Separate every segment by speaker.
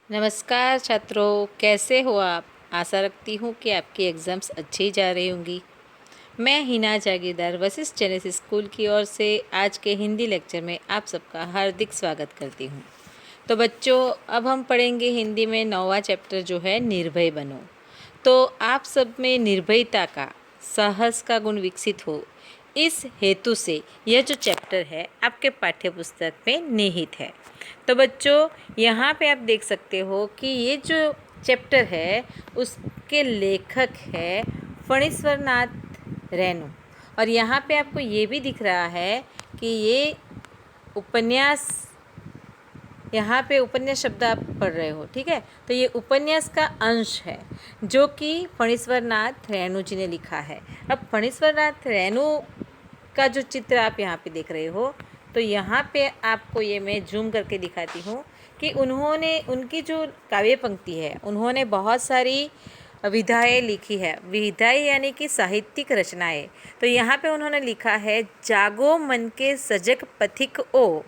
Speaker 1: नमस्कार छात्रों, कैसे हो आप। आशा रखती हूँ कि आपकी एग्ज़ाम्स अच्छी जा रही होंगी। मैं हिना जागीरदार वशिष्ठ चैनिस स्कूल की ओर से आज के हिंदी लेक्चर में आप सबका हार्दिक स्वागत करती हूँ। तो बच्चों, अब हम पढ़ेंगे हिंदी में 9वां चैप्टर जो है निर्भय बनो। तो आप सब में निर्भयता का, साहस का गुण विकसित हो, इस हेतु से यह जो चैप्टर है आपके पाठ्य पुस्तक में निहित है। तो बच्चों, यहाँ पे आप देख सकते हो कि ये जो चैप्टर है उसके लेखक है फणीश्वर नाथ रेणु। और यहाँ पे आपको ये भी दिख रहा है कि ये उपन्यास, यहाँ पे उपन्यास शब्द आप पढ़ रहे हो, ठीक है। तो ये उपन्यास का अंश है जो कि फणीश्वर नाथ रेणु जी ने लिखा है। अब फणीश्वर नाथ रेणु का जो चित्र आप यहाँ पे देख रहे हो, तो यहाँ पे आपको ये मैं जूम करके दिखाती हूँ कि उन्होंने, उनकी जो काव्य पंक्ति है, उन्होंने बहुत सारी विधाएँ लिखी है। विधाएँ यानी कि साहित्यिक रचनाएँ। तो यहाँ पे उन्होंने लिखा है, जागो मन के सजग पथिक ओ,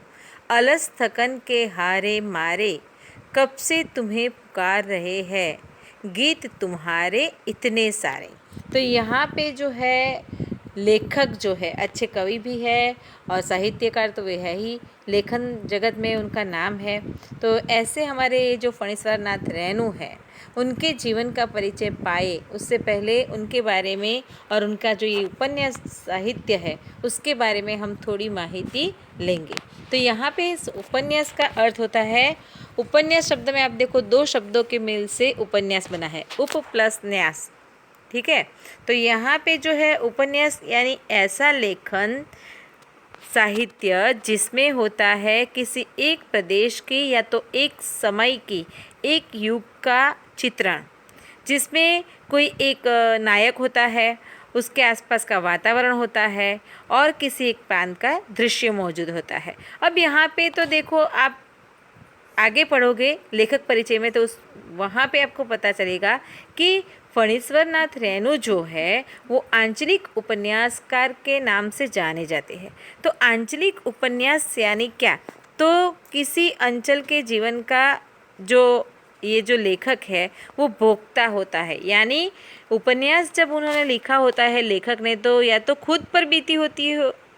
Speaker 1: अलस थकन के हारे मारे, कब से तुम्हें पुकार रहे हैं, गीत तुम्हारे इतने सारे। तो यहाँ पे जो है लेखक जो है अच्छे कवि भी है और साहित्यकार तो वे है ही, लेखन जगत में उनका नाम है। तो ऐसे हमारे जो फणीश्वर नाथ रेणु है, उनके जीवन का परिचय पाए उससे पहले उनके बारे में और उनका जो ये उपन्यास साहित्य है उसके बारे में हम थोड़ी माहिती लेंगे। तो यहाँ पे इस उपन्यास का अर्थ होता है, उपन्यास शब्द में आप देखो दो शब्दों के मेल से उपन्यास बना है, उप प्लस न्यास, ठीक है। तो यहाँ पे जो है उपन्यास यानी ऐसा लेखन साहित्य जिसमें होता है किसी एक प्रदेश की या तो एक समय की, एक युग का चित्रण, जिसमें कोई एक नायक होता है, उसके आसपास का वातावरण होता है और किसी एक प्रांत का दृश्य मौजूद होता है। अब यहाँ पे तो देखो, आप आगे पढ़ोगे लेखक परिचय में तो वहाँ पे आपको पता चलेगा कि फणीश्वर नाथ रेणु जो है वो आंचलिक उपन्यासकार के नाम से जाने जाते हैं। तो आंचलिक उपन्यास यानी क्या, तो किसी अंचल के जीवन का जो ये जो लेखक है वो भोक्ता होता है। यानी उपन्यास जब उन्होंने लिखा होता है लेखक ने, तो या तो खुद पर बीती होती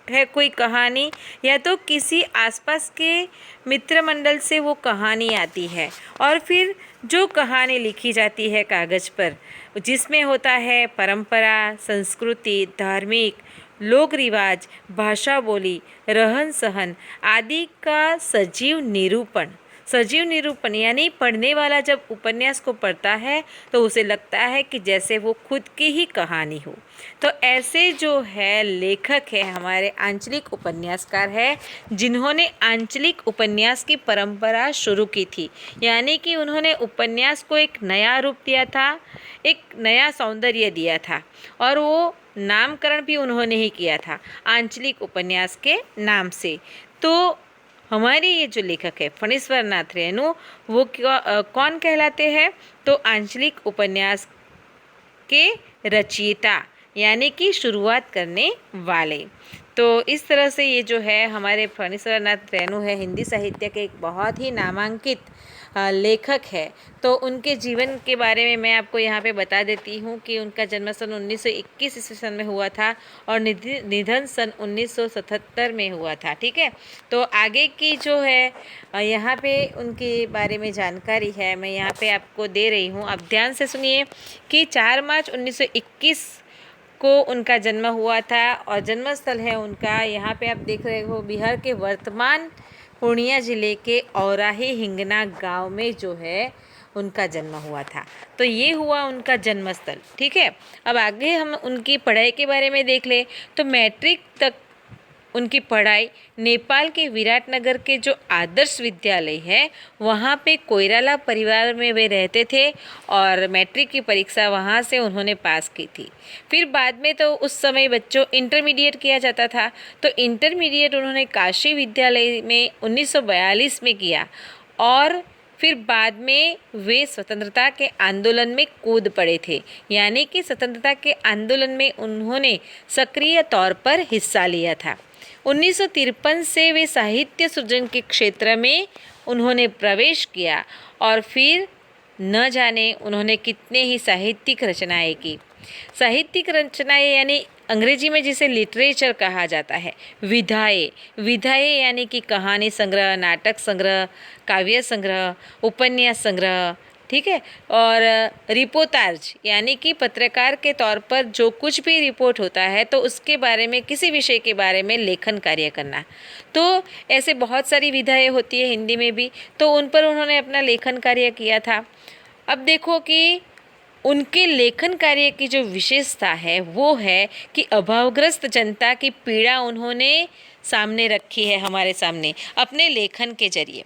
Speaker 1: है कोई कहानी, या तो किसी आसपास के मित्र मंडल से वो कहानी आती है और फिर जो कहानी लिखी जाती है कागज़ पर, जिसमें होता है परंपरा, संस्कृति, धार्मिक, लोक रिवाज, भाषा बोली, रहन सहन आदि का सजीव निरूपण यानी पढ़ने वाला जब उपन्यास को पढ़ता है तो उसे लगता है कि जैसे वो खुद की ही कहानी हो। तो ऐसे जो है लेखक है हमारे आंचलिक उपन्यासकार है, जिन्होंने आंचलिक उपन्यास की परंपरा शुरू की थी। यानी कि उन्होंने उपन्यास को एक नया रूप दिया था, एक नया सौंदर्य दिया था और वो नामकरण भी उन्होंने ही किया था आंचलिक उपन्यास के नाम से। तो हमारे ये जो लेखक है फणीश्वर नाथ रेणु, वो कौन कहलाते हैं, तो आंचलिक उपन्यास के रचयिता यानी कि शुरुआत करने वाले। तो इस तरह से ये जो है हमारे फणीश्वर नाथ रेणु है, हिंदी साहित्य के एक बहुत ही नामांकित लेखक है। तो उनके जीवन के बारे में मैं आपको यहाँ पे बता देती हूँ कि उनका जन्म सन 1921 ईस्वी सन में हुआ था और निधन सन 1977 में हुआ था, ठीक है। तो आगे की जो है यहाँ पे उनके बारे में जानकारी है, मैं यहाँ पे आपको दे रही हूँ। आप ध्यान से सुनिए कि 4 मार्च 1921 को उनका जन्म हुआ था और जन्मस्थल है उनका, यहाँ पे आप देख रहे हो, बिहार के वर्तमान पूर्णिया जिले के औराही हिंगना गांव में जो है उनका जन्म हुआ था। तो ये हुआ उनका जन्मस्थल, ठीक है। अब आगे हम उनकी पढ़ाई के बारे में देख ले तो मैट्रिक तक उनकी पढ़ाई नेपाल के विराटनगर के जो आदर्श विद्यालय है वहाँ पे कोइराला परिवार में वे रहते थे और मैट्रिक की परीक्षा वहाँ से उन्होंने पास की थी। फिर बाद में तो उस समय बच्चों इंटरमीडिएट किया जाता था, तो इंटरमीडिएट उन्होंने काशी विद्यालय में 1942 में किया और फिर बाद में वे स्वतंत्रता के आंदोलन में कूद पड़े थे। यानी कि स्वतंत्रता के आंदोलन में उन्होंने सक्रिय तौर पर हिस्सा लिया था। 1953 से वे साहित्य सृजन के क्षेत्र में उन्होंने प्रवेश किया और फिर न जाने उन्होंने कितने ही साहित्यिक रचनाएं की। साहित्यिक रचनाएं यानी अंग्रेजी में जिसे लिटरेचर कहा जाता है। विधाएं, विधाएं यानी कि कहानी संग्रह, नाटक संग्रह, काव्य संग्रह, उपन्यास संग्रह, ठीक है। और रिपोर्टाज यानी कि पत्रकार के तौर पर जो कुछ भी रिपोर्ट होता है तो उसके बारे में, किसी विषय के बारे में लेखन कार्य करना। तो ऐसे बहुत सारी विधाएं होती है हिंदी में भी, तो उन पर उन्होंने अपना लेखन कार्य किया था। अब देखो कि उनके लेखन कार्य की जो विशेषता है वो है कि अभावग्रस्त जनता की पीड़ा उन्होंने सामने रखी है हमारे सामने अपने लेखन के जरिए।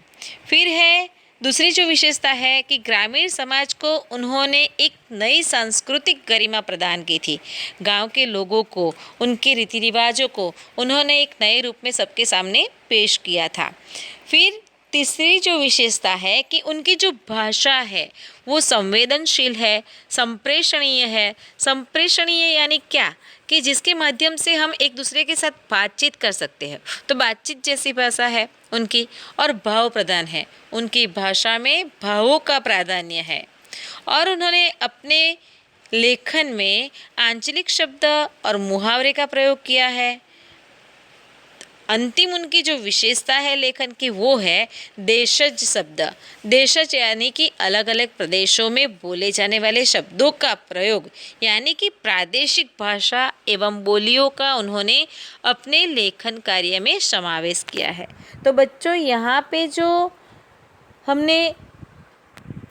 Speaker 1: फिर है दूसरी जो विशेषता है कि ग्रामीण समाज को उन्होंने एक नई सांस्कृतिक गरिमा प्रदान की थी। गांव के लोगों को, उनके रीति रिवाजों को उन्होंने एक नए रूप में सबके सामने पेश किया था। फिर तीसरी जो विशेषता है कि उनकी जो भाषा है वो संवेदनशील है, संप्रेषणीय है। संप्रेषणीय यानी क्या कि जिसके माध्यम से हम एक दूसरे के साथ बातचीत कर सकते हैं, तो बातचीत जैसी भाषा है उनकी। और भाव प्रधान है, उनकी भाषा में भावों का प्राधान्य है। और उन्होंने अपने लेखन में आंचलिक शब्द और मुहावरे का प्रयोग किया है। अंतिम उनकी जो विशेषता है लेखन की वो है देशज शब्द। देशज यानी कि अलग अलग प्रदेशों में बोले जाने वाले शब्दों का प्रयोग, यानी कि प्रादेशिक भाषा एवं बोलियों का उन्होंने अपने लेखन कार्य में समावेश किया है। तो बच्चों, यहाँ पे जो हमने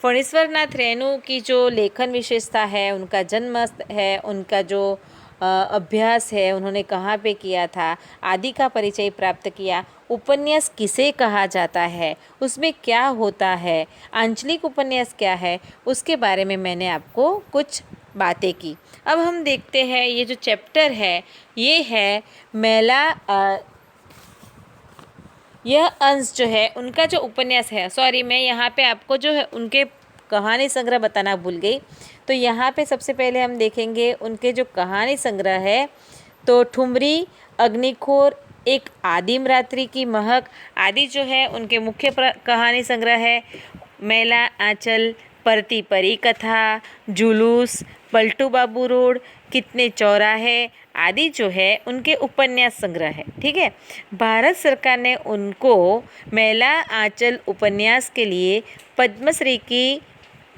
Speaker 1: फणीश्वर नाथ रेणु की जो लेखन विशेषता है, उनका जन्म है, उनका जो अभ्यास है, उन्होंने कहाँ पे किया था, आदि का परिचय प्राप्त किया। उपन्यास किसे कहा जाता है, उसमें क्या होता है, आंचलिक उपन्यास क्या है, उसके बारे में मैंने आपको कुछ बातें की। अब हम देखते हैं ये जो चैप्टर है ये है मेला। यह अंश जो है उनका जो उपन्यास है, सॉरी मैं यहाँ पे आपको जो है उनके कहानी संग्रह बताना भूल गई। तो यहाँ पे सबसे पहले हम देखेंगे उनके जो कहानी संग्रह है। तो ठुमरी, अग्निखोर, एक आदिम रात्रि की महक आदि जो है उनके मुख्य कहानी संग्रह है। मैला आंचल, परती परी कथा, जुलूस, पलटू बाबू रोड, कितने चौराहे आदि जो है उनके उपन्यास संग्रह है, ठीक है। भारत सरकार ने उनको मैला आंचल उपन्यास के लिए पद्मश्री की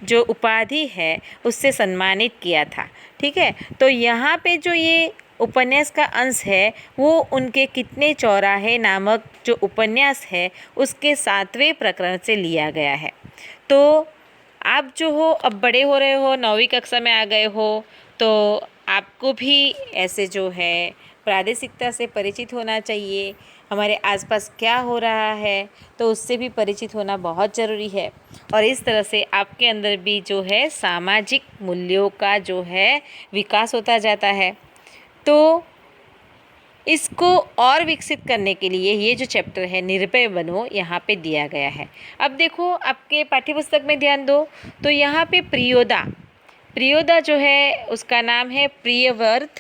Speaker 1: जो उपाधि है उससे सम्मानित किया था, ठीक है। तो यहाँ पे जो ये उपन्यास का अंश है वो उनके कितने चौराहे नामक जो उपन्यास है उसके 7वें प्रकरण से लिया गया है। तो आप जो हो अब बड़े हो रहे हो, 9वीं कक्षा में आ गए हो, तो आपको भी ऐसे जो है प्रादेशिकता से परिचित होना चाहिए। हमारे आसपास क्या हो रहा है तो उससे भी परिचित होना बहुत ज़रूरी है। और इस तरह से आपके अंदर भी जो है सामाजिक मूल्यों का जो है विकास होता जाता है। तो इसको और विकसित करने के लिए ये जो चैप्टर है निर्भय बनो यहाँ पे दिया गया है। अब देखो आपके पाठ्यपुस्तक में ध्यान दो तो यहाँ पे प्रियोदा जो है उसका नाम है प्रियव्रत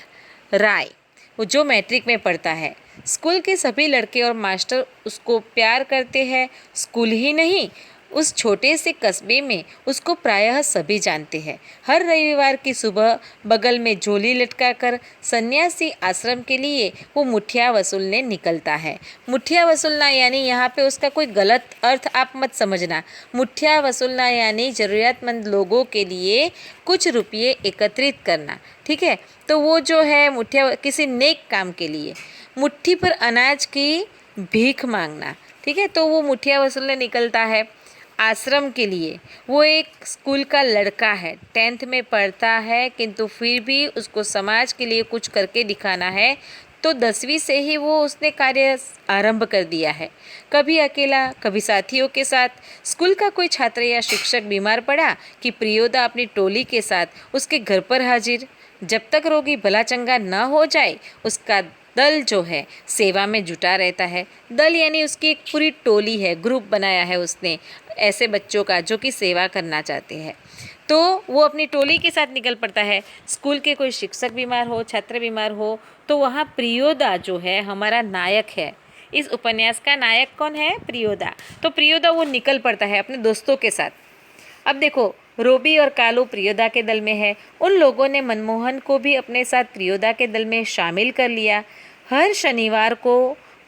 Speaker 1: राय, वो जो मैट्रिक में पढ़ता है। स्कूल के सभी लड़के और मास्टर उसको प्यार करते हैं। स्कूल ही नहीं, उस छोटे से कस्बे में उसको प्रायः सभी जानते हैं। हर रविवार की सुबह बगल में झोली लटकाकर सन्यासी आश्रम के लिए वो मुठिया वसूलने निकलता है। मुठिया वसूलना यानी यहाँ पे उसका कोई गलत अर्थ आप मत समझना। मुठिया वसूलना यानी ज़रूरतमंद लोगों के लिए कुछ रुपये एकत्रित करना, ठीक है। तो वो जो है मुठिया किसी नेक काम के लिए मुट्ठी पर अनाज की भीख मांगना, ठीक है। तो वो मुठिया वसूलने निकलता है आश्रम के लिए। वो एक स्कूल का लड़का है, 10th में पढ़ता है, किंतु फिर भी उसको समाज के लिए कुछ करके दिखाना है। तो 10वीं से ही वो उसने कार्य आरंभ कर दिया है, कभी अकेला कभी साथियों के साथ। स्कूल का कोई छात्र या शिक्षक बीमार पड़ा कि प्रियोदा अपनी टोली के साथ उसके घर पर हाजिर। जब तक रोगी भला चंगा न हो जाए उसका दल जो है सेवा में जुटा रहता है। दल यानी उसकी एक पूरी टोली है, ग्रुप बनाया है उसने ऐसे बच्चों का जो कि सेवा करना चाहते हैं। तो वो अपनी टोली के साथ निकल पड़ता है। स्कूल के कोई शिक्षक बीमार हो, छात्र बीमार हो, तो वहाँ प्रियोदा जो है हमारा नायक है। इस उपन्यास का नायक कौन है? प्रियोदा। तो प्रियोदा वो निकल पड़ता है अपने दोस्तों के साथ। अब देखो, रोबी और कालू प्रियोदा के दल में है। उन लोगों ने मनमोहन को भी अपने साथ प्रियोदा के दल में शामिल कर लिया। हर शनिवार को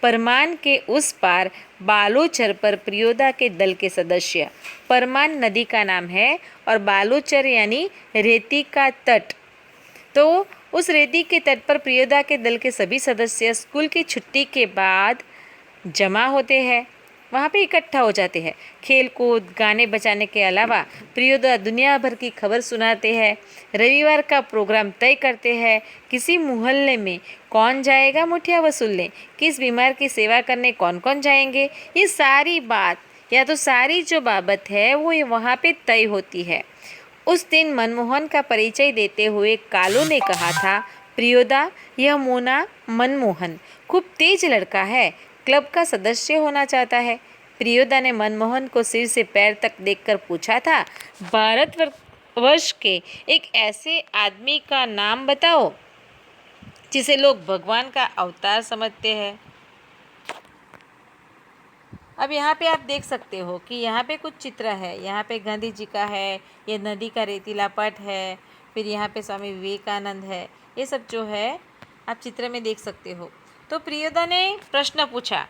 Speaker 1: परमान के उस पार बालूचर पर प्रियोदा के दल के सदस्य, परमान नदी का नाम है और बालूचर यानी रेती का तट, तो उस रेती के तट पर प्रियोदा के दल के सभी सदस्य स्कूल की छुट्टी के बाद जमा होते हैं। वहाँ पे इकट्ठा हो जाते हैं। खेल कूद, गाने बजाने के अलावा प्रियोदा दुनिया भर की खबर सुनाते हैं। रविवार का प्रोग्राम तय करते हैं। किसी मोहल्ले में कौन जाएगा मुठिया वसूलने, किस बीमार की सेवा करने कौन कौन जाएंगे, ये सारी बात या तो सारी जो बाबत है वो वहाँ पे तय होती है। उस दिन मनमोहन का परिचय देते हुए कालू ने कहा था, प्रियोदा, यह मोना मनमोहन खूब तेज लड़का है, क्लब का सदस्य होना चाहता है। प्रियोदा ने मनमोहन को सिर से पैर तक देखकर पूछा था, भारतवर्ष के एक ऐसे आदमी का नाम बताओ जिसे लोग भगवान का अवतार समझते हैं। अब यहाँ पे आप देख सकते हो कि यहाँ पे कुछ चित्र है। यहाँ पे गांधी जी का है, ये नदी का रेतीला पट है, फिर यहाँ पे स्वामी विवेकानंद है। ये सब जो है आप चित्र में देख सकते हो। तो प्रियोदा ने प्रश्न पूछा।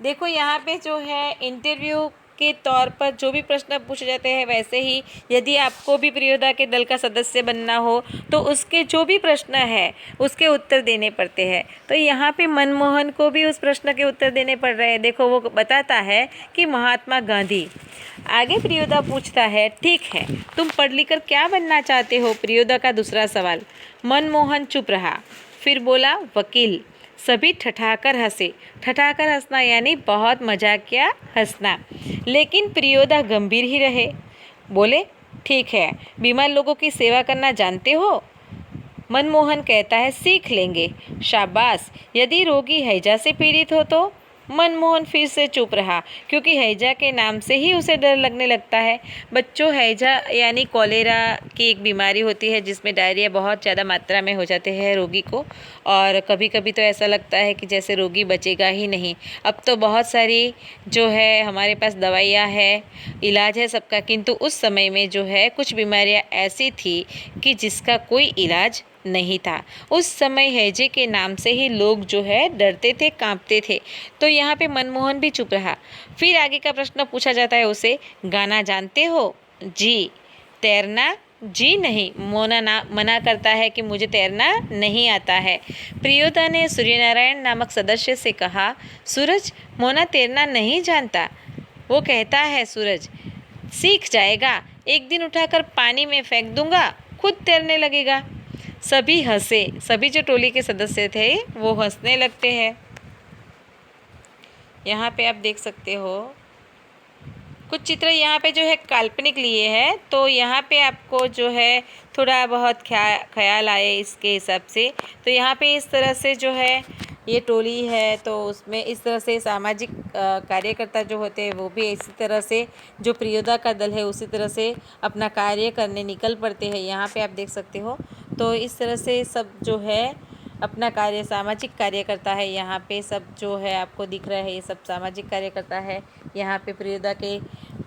Speaker 1: देखो यहाँ पे जो है इंटरव्यू के तौर पर जो भी प्रश्न पूछे जाते हैं, वैसे ही यदि आपको भी प्रियोदा के दल का सदस्य बनना हो तो उसके जो भी प्रश्न है उसके उत्तर देने पड़ते हैं। तो यहाँ पे मनमोहन को भी उस प्रश्न के उत्तर देने पड़ रहे हैं। देखो वो बताता है कि महात्मा गांधी। आगे प्रियोदा पूछता है, ठीक है, तुम पढ़ लिख कर क्या बनना चाहते हो? प्रियोदा का दूसरा सवाल। मनमोहन चुप रहा, फिर बोला, वकील। सभी ठठाकर हंसे। ठठाकर हंसना यानी बहुत मजाकिया हंसना। लेकिन प्रियोदा गंभीर ही रहे। बोले, ठीक है, बीमार लोगों की सेवा करना जानते हो? मनमोहन कहता है, सीख लेंगे। शाबाश। यदि रोगी हैजा से पीड़ित हो तो? मनमोहन फिर से चुप रहा, क्योंकि हैजा के नाम से ही उसे डर लगने लगता है। बच्चों, हैजा यानी कॉलेरा की एक बीमारी होती है जिसमें डायरिया बहुत ज़्यादा मात्रा में हो जाते हैं रोगी को, और कभी कभी तो ऐसा लगता है कि जैसे रोगी बचेगा ही नहीं। अब तो बहुत सारी जो है हमारे पास दवाइयाँ है, इलाज है सबका, किंतु उस समय में जो है कुछ बीमारियाँ ऐसी थी कि जिसका कोई इलाज नहीं था। उस समय हैजे के नाम से ही लोग जो है डरते थे, कांपते थे। तो यहाँ पे मनमोहन भी चुप रहा। फिर आगे का प्रश्न पूछा जाता है उसे, गाना जानते हो? जी। तैरना? जी नहीं। मोना मना करता है कि मुझे तैरना नहीं आता है। प्रियोदा ने सूर्यनारायण नामक सदस्य से कहा, सूरज, मोना तैरना नहीं जानता। वो कहता है, सूरज सीख जाएगा, एक दिन उठाकर पानी में फेंक दूंगा, खुद तैरने लगेगा। सभी हंसे। सभी जो टोली के सदस्य थे वो हंसने लगते हैं। यहाँ पे आप देख सकते हो कुछ चित्र यहाँ पे जो है काल्पनिक लिए हैं, तो यहाँ पे आपको जो है थोड़ा बहुत ख्याल आए इसके हिसाब से। तो यहाँ पे इस तरह से जो है ये टोली है, तो उसमें इस तरह से सामाजिक कार्यकर्ता जो होते हैं वो भी इसी तरह से, जो प्रियोदा का दल है उसी तरह से अपना कार्य करने निकल पड़ते हैं। यहाँ पे आप देख सकते हो। तो इस तरह से सब जो है अपना कार्य, सामाजिक कार्यकर्ता है। यहाँ पे सब जो है आपको दिख रहा है, ये सब सामाजिक कार्यकर्ता है। यहाँ पे प्रियोदा के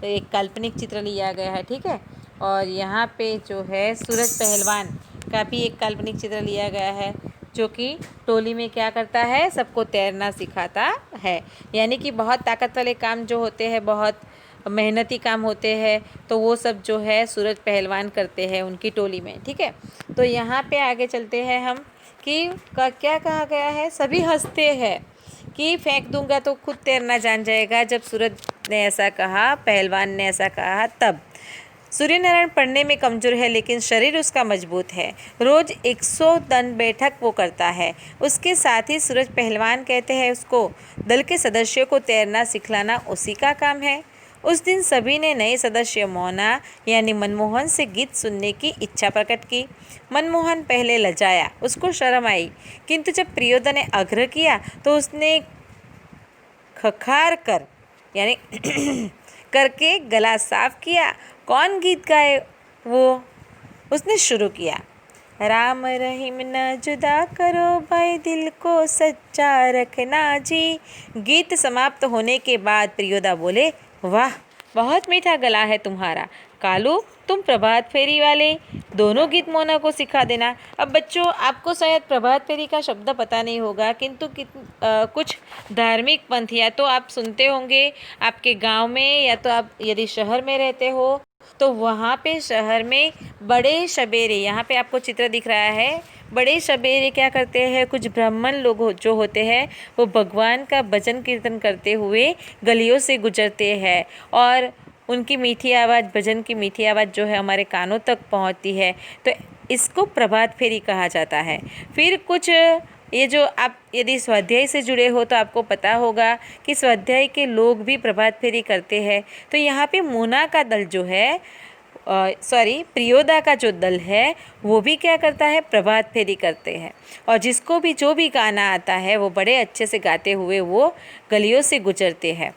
Speaker 1: एक काल्पनिक चित्र लिया गया है, ठीक है। और यहाँ पे जो है सूरज पहलवान का भी एक काल्पनिक चित्र लिया गया है, जो कि टोली में क्या करता है, सबको तैरना सिखाता है। यानी कि बहुत ताकत वाले काम जो होते हैं, बहुत मेहनती काम होते हैं, तो वो सब जो है सूरज पहलवान करते हैं उनकी टोली में, ठीक है। तो यहाँ पे आगे चलते हैं हम कि क्या कहा गया है। सभी हंसते हैं कि फेंक दूंगा तो खुद तैरना जान जाएगा। जब सूरज ने ऐसा कहा, पहलवान ने ऐसा कहा, तब सूर्यनारायण पढ़ने में कमज़ोर है लेकिन शरीर उसका मजबूत है। रोज़ 100 दंड बैठक वो करता है। उसके साथ ही सूरज पहलवान कहते हैं उसको दल के सदस्यों को तैरना सिखलाना उसी का काम है। उस दिन सभी ने नए सदस्य मोना यानी मनमोहन से गीत सुनने की इच्छा प्रकट की। मनमोहन पहले लजाया, उसको शर्म आई, किंतु जब प्रियोदा ने आग्रह किया तो उसने खखार कर यानी करके गला साफ किया। कौन गीत गाए वो? उसने शुरू किया, राम रहीम न जुदा करो भाई, दिल को सच्चा रखना जी। गीत समाप्त होने के बाद प्रियोदा बोले, वाह बहुत मीठा गला है तुम्हारा। कालू तुम प्रभात फेरी वाले दोनों गीत मोना को सिखा देना। अब बच्चों, आपको शायद प्रभात फेरी का शब्द पता नहीं होगा, किंतु कुछ धार्मिक पंथियाँ तो आप सुनते होंगे आपके गांव में, या तो आप यदि शहर में रहते हो तो वहाँ पे शहर में बड़े सवेरे, यहाँ पे आपको चित्र दिख रहा है, बड़े सवेरे क्या करते हैं, कुछ ब्राह्मण लोग जो होते हैं वो भगवान का भजन कीर्तन करते हुए गलियों से गुजरते हैं और उनकी मीठी आवाज़, भजन की मीठी आवाज़ जो है हमारे कानों तक पहुंचती है, तो इसको प्रभात फेरी कहा जाता है। फिर कुछ ये जो आप यदि स्वाध्याय से जुड़े हो तो आपको पता होगा कि स्वाध्याय के लोग भी प्रभात फेरी करते हैं। तो यहाँ पे मोना का दल जो है, प्रियोदा का जो दल है वो भी क्या करता है, प्रभात फेरी करते हैं। और जिसको भी जो भी गाना आता है वो बड़े अच्छे से गाते हुए वो गलियों से गुजरते हैं।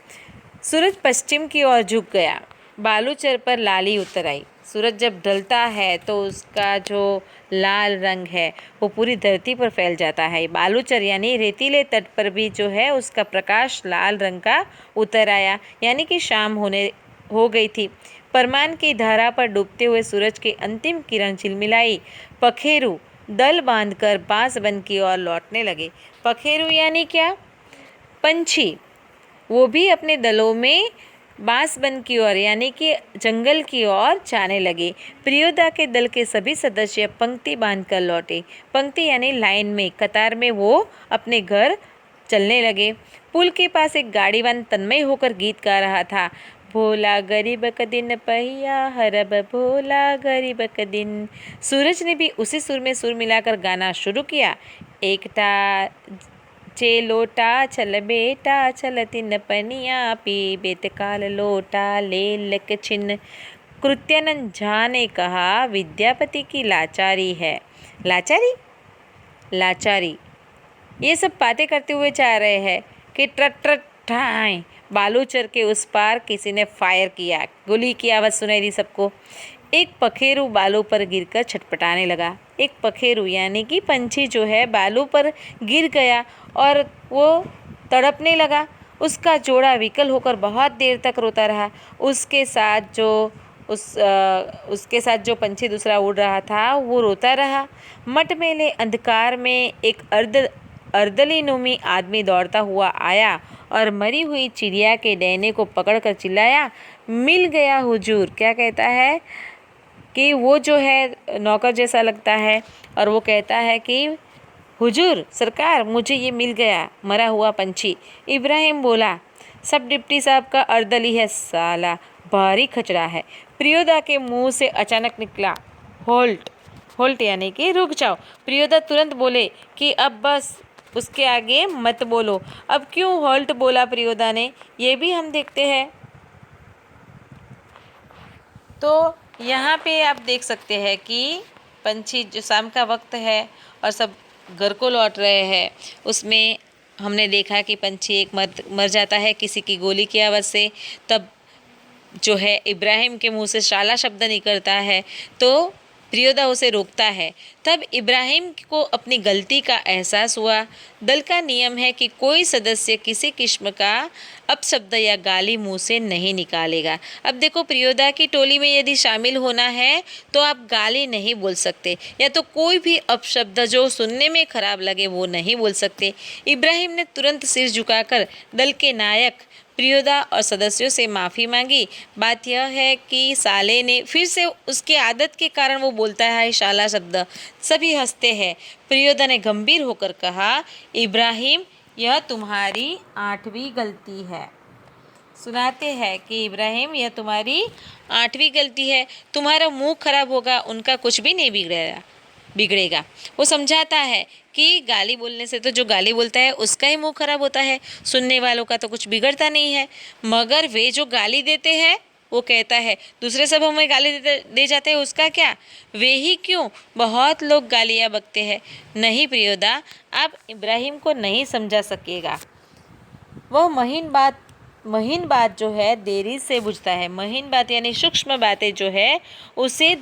Speaker 1: सूरज पश्चिम की ओर झुक गया, बालूचर पर लाली उतर आई। सूरज जब ढलता है तो उसका जो लाल रंग है वो पूरी धरती पर फैल जाता है। बालूचर यानी रेतीले तट पर भी जो है उसका प्रकाश लाल रंग का उतर आया, यानी कि शाम हो गई थी। परमान की धारा पर डूबते हुए सूरज की अंतिम किरण झिलमिलाई। पखेरु दल बांधकर बांसबन की ओर लौटने लगे। पखेरु यानी क्या, पंछी, वो भी अपने दलों में बांसबन की ओर यानी कि जंगल की ओर जाने लगे। प्रियोदा के दल के सभी सदस्य पंक्ति बांधकर लौटे। पंक्ति यानी लाइन में, कतार में वो अपने घर चलने लगे। पुल के पास एक गाड़ीवान तन्मय होकर गीत गा रहा था। भोला गरीब क दिन पहिया हरब, भोला गरीब क दिन। सूरज ने भी उसी सुर में सुर मिलाकर गाना शुरू किया। एकटा चे लोटा चल बेटा, चल तिन पनिया पी, बेत काल लोटा ले लक छिन। कृत्यानंद झा ने कहा, विद्यापति की लाचारी है। लाचारी, लाचारी, ये सब बातें करते हुए जा रहे हैं कि ट्रट ट्रट ठाएं, बालूचर के उस पार किसी ने फायर किया। गोली की आवाज़ सुनाई दी सबको। एक पखेरु बालू पर गिरकर छटपटाने लगा। एक पखेरु यानी कि पंछी जो है बालू पर गिर गया और वो तड़पने लगा। उसका जोड़ा विकल होकर बहुत देर तक रोता रहा। उसके साथ जो पंछी दूसरा उड़ रहा था वो रोता रहा। मटमैले अंधकार में एक अर्दलीनुमी आदमी दौड़ता हुआ आया और मरी हुई चिड़िया के डैने को पकड़कर चिल्लाया, मिल गया हुजूर। क्या कहता है कि वो जो है नौकर जैसा लगता है और वो कहता है कि हुजूर सरकार, मुझे ये मिल गया मरा हुआ पंछी। इब्राहिम बोला, सब डिप्टी साहब का अर्दली है साला, भारी खचड़ा है। प्रियोदा के मुंह से अचानक निकला, होल्ट। होल्ट यानी कि रुक जाओ। प्रियोदा तुरंत बोले कि अब बस, उसके आगे मत बोलो। अब क्यों होल्ट बोला प्रियोदा ने, ये भी हम देखते हैं। तो यहाँ पे आप देख सकते हैं कि पंछी, जो शाम का वक्त है और सब घर को लौट रहे हैं, उसमें हमने देखा कि पंछी एक मर जाता है किसी की गोली की आवाज़ से। तब जो है इब्राहिम के मुंह से शाला शब्द निकलता है तो प्रियोदा उसे रोकता है। तब इब्राहिम को अपनी गलती का एहसास हुआ। दल का नियम है कि कोई सदस्य किसी किस्म का अपशब्द या गाली मुंह से नहीं निकालेगा। अब देखो, प्रियोदा की टोली में यदि शामिल होना है तो आप गाली नहीं बोल सकते, या तो कोई भी अपशब्द जो सुनने में खराब लगे वो नहीं बोल सकते। इब्राहिम ने तुरंत सिर झुकाकर दल के नायक प्रियोदा और सदस्यों से माफ़ी मांगी। बात यह है कि साले ने फिर से उसकी आदत के कारण वो बोलता है शाला शब्द। सभी हंसते हैं। प्रियोदा ने गंभीर होकर कहा, इब्राहिम यह तुम्हारी 8वीं गलती है। सुनाते हैं कि इब्राहिम यह तुम्हारी 8वीं गलती है, तुम्हारा मुंह खराब होगा, उनका कुछ भी नहीं बिगड़ेगा। वो समझाता है कि गाली बोलने से तो जो गाली बोलता है उसका ही मुंह खराब होता है, सुनने वालों का तो कुछ बिगड़ता नहीं है। मगर वे जो गाली देते हैं, वो कहता है दूसरे सब हमें गाली दे जाते हैं, उसका क्या, वे ही क्यों, बहुत लोग गालियाँ बकते हैं। नहीं प्रियोदा, आप इब्राहिम को नहीं समझा सकेगा। वह महीन बात जो है देरी से बुझता है। महीन बात यानी सूक्ष्म बातें जो है उसे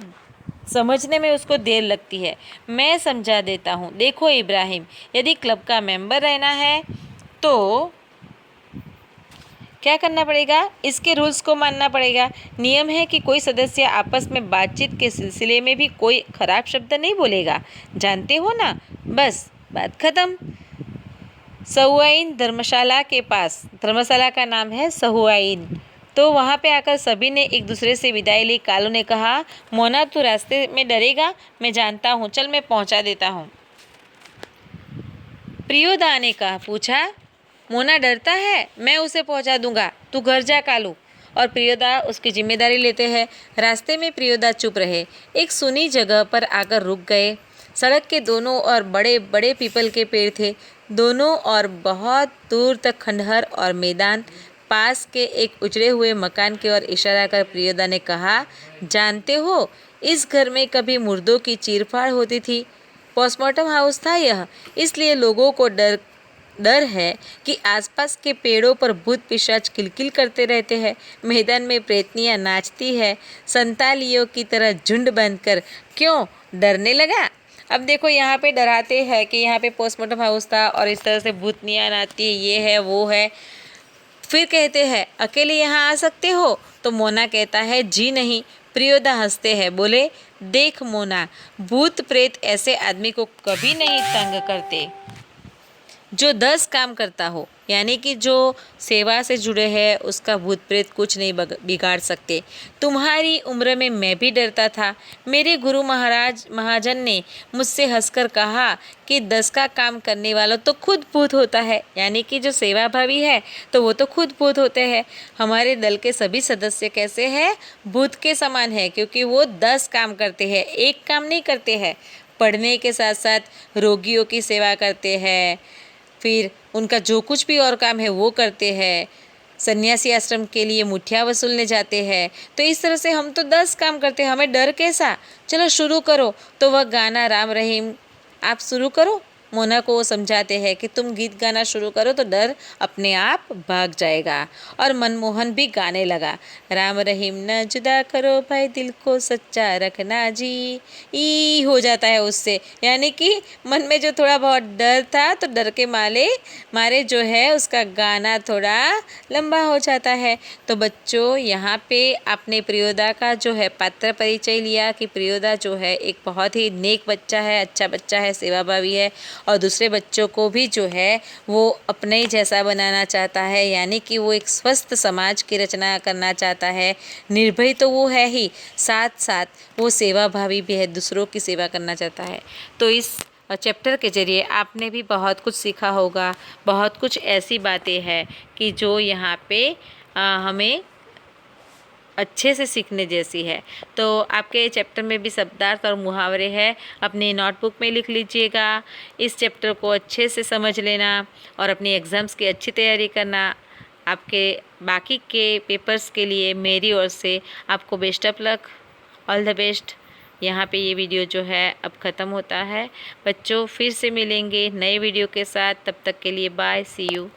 Speaker 1: समझने में उसको देर लगती है। मैं समझा देता हूँ। देखो इब्राहिम, यदि क्लब का मेंबर रहना है तो क्या करना पड़ेगा? इसके रूल्स को मानना पड़ेगा। नियम है कि कोई सदस्य आपस में बातचीत के सिलसिले में भी कोई खराब शब्द नहीं बोलेगा। जानते हो ना? बस बात खत्म। सहुआइन धर्मशाला के पास, धर्मशाला का नाम है सहुआइन, तो वहाँ पे आकर सभी ने एक दूसरे से विदाई ली। कालू ने कहा, मोना तू रास्ते में डरेगा? मैं जानता हूँ, चल मैं पहुँचा देता हूँ। प्रियोदा ने पूछा, मोना डरता है? मैं उसे पहुंचा दूंगा, तू घर जा कालू। और प्रियोदा उसकी जिम्मेदारी लेते हैं। रास्ते में प्रियोदा चुप रहे। एक सुनी जगह पर आकर रुक गए। सड़क के दोनों ओर बड़े बड़े पीपल के पेड़ थे। दोनों ओर बहुत दूर तक खंडहर और मैदान। पास के एक उजड़े हुए मकान की ओर इशारा कर प्रियोदा ने कहा, जानते हो, इस घर में कभी मुर्दों की चीरफाड़ होती थी। पोस्टमार्टम हाउस था यह, इसलिए लोगों को डर है कि आसपास के पेड़ों पर भूत पिशाच किलकिल करते रहते हैं। मैदान में प्रेतनियां नाचती है, संतालियों की तरह झुंड बांधकर। क्यों डरने लगा? अब देखो, यहाँ पे डराते हैं कि यहाँ पे पोस्टमार्टम हाउस था और इस तरह से भूतनियां नाचती है, ये है वो है। फिर कहते हैं, अकेले यहाँ आ सकते हो? तो मोना कहता है, जी नहीं। प्रियोदा हंसते हैं, बोले, देख मोना, भूत प्रेत ऐसे आदमी को कभी नहीं तंग करते जो 10 काम करता हो। यानी कि जो सेवा से जुड़े हैं उसका भूत प्रेत कुछ नहीं बिगाड़ सकते। तुम्हारी उम्र में मैं भी डरता था। मेरे गुरु महाजन ने मुझसे हंसकर कहा कि 10 का काम करने वाला तो खुद भूत होता है। यानी कि जो सेवा भावी है तो वो तो खुद भूत होते हैं। हमारे दल के सभी सदस्य कैसे हैं? भूत के समान है, क्योंकि वो 10 काम करते हैं, एक काम नहीं करते हैं। पढ़ने के साथ साथ रोगियों की सेवा करते हैं, फिर उनका जो कुछ भी और काम है वो करते हैं। सन्यासी आश्रम के लिए मुठिया वसूलने जाते हैं। तो इस तरह से हम तो 10 काम करते हैं, हमें डर कैसा? चलो शुरू करो। तो वह गाना राम रहीम आप शुरू करो। मोना को वो समझाते हैं कि तुम गीत गाना शुरू करो तो डर अपने आप भाग जाएगा। और मनमोहन भी गाने लगा, राम रहीम न जुदा करो भाई, दिल को सच्चा रखना जी। ई हो जाता है उससे, यानी कि मन में जो थोड़ा बहुत डर था तो डर के मारे जो है उसका गाना थोड़ा लंबा हो जाता है। तो बच्चों, यहाँ पे आपने प्रियोदा का जो है पात्र परिचय लिया कि प्रियोदा जो है एक बहुत ही नेक बच्चा है, अच्छा बच्चा है, सेवाभावी है और दूसरे बच्चों को भी जो है वो अपने ही जैसा बनाना चाहता है। यानी कि वो एक स्वस्थ समाज की रचना करना चाहता है। निर्भय तो वो है ही, साथ साथ वो सेवाभावी भी है, दूसरों की सेवा करना चाहता है। तो इस चैप्टर के ज़रिए आपने भी बहुत कुछ सीखा होगा। बहुत कुछ ऐसी बातें हैं कि जो यहाँ पे हमें अच्छे से सीखने जैसी है। तो आपके चैप्टर में भी शब्दार्थ और मुहावरे हैं, अपनी नोटबुक में लिख लीजिएगा। इस चैप्टर को अच्छे से समझ लेना और अपनी एग्ज़ाम्स की अच्छी तैयारी करना। आपके बाकी के पेपर्स के लिए मेरी ओर से आपको best of luck, all the best. यहाँ पे ये वीडियो जो है अब ख़त्म होता है। बच्चों, फिर से मिलेंगे नए वीडियो के साथ, तब तक के लिए बाय, सी यू।